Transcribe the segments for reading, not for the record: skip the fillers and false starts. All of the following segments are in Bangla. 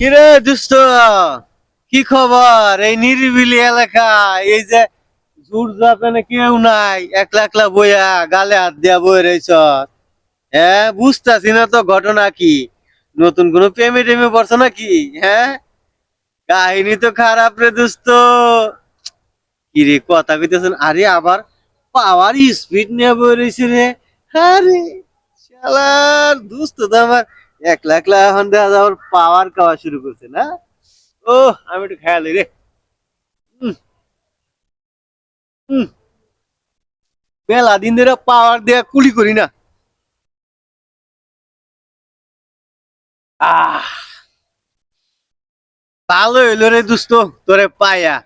কিরে দুষ্ট, কি খবর? এই নিরিবিলি এলাকা, এই যে সূর্যাপেনে কেউ নাই, একলা একলা বইয়া গালে হাত দিয়া বই রইছ। হ্যাঁ, বুঝতাছি না তো ঘটনা কি। নতুন কোন প্রেমে টেমে পড়ছো নাকি? হ্যাঁ, কাহিনী তো খারাপ রে দোস্ত। কি রে কথা কইতেছেন? আরে আবার পাওয়ার স্পিড নিয়ে বই রইছে রে। আরে শালার দোস্ত তো আমার একলা একলা এখন দেখা যায় আবার পাওয়ার খাওয়া শুরু করছে না। ও, আমি একটু খেয়াল রে। উম, উম, মেলা দিন ধরে পাওয়ার দেয়া কুলি করি না। আহ, ভালো হইলো রে দোস্ত, তোরে পায়া।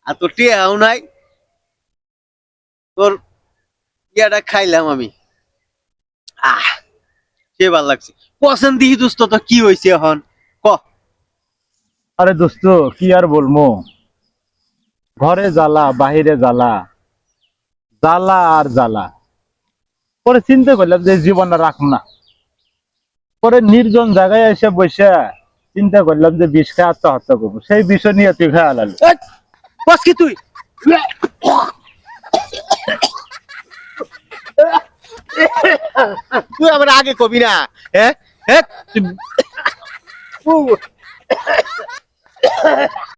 আর তো টিয়াও নাই, তোর ইয়াটা খাইলাম আমি। আহ, সে ভাল লাগছে। পছন্দ দিহি দোস্ত, তো কি হয়েছে এখন ক। আরে দোস্ত, কি আর বলবো। ঘরে জ্বালা, বাহিরে জ্বালা, জ্বালা আর জ্বালা। পরে চিন্তা করলাম যে জীবনটা রাখুন না। পরে নির্জন জায়গায় এসে বসে চিন্তা করলাম যে বিষ খেয়ে আত্মহত্যা করবো। সেই বিষয় নিয়ে তুই খেয়াল আলো। এই, বস কি তুই? তুই আমার আগে কবি না। হ্যাঁ, হ্যাঁ, তুই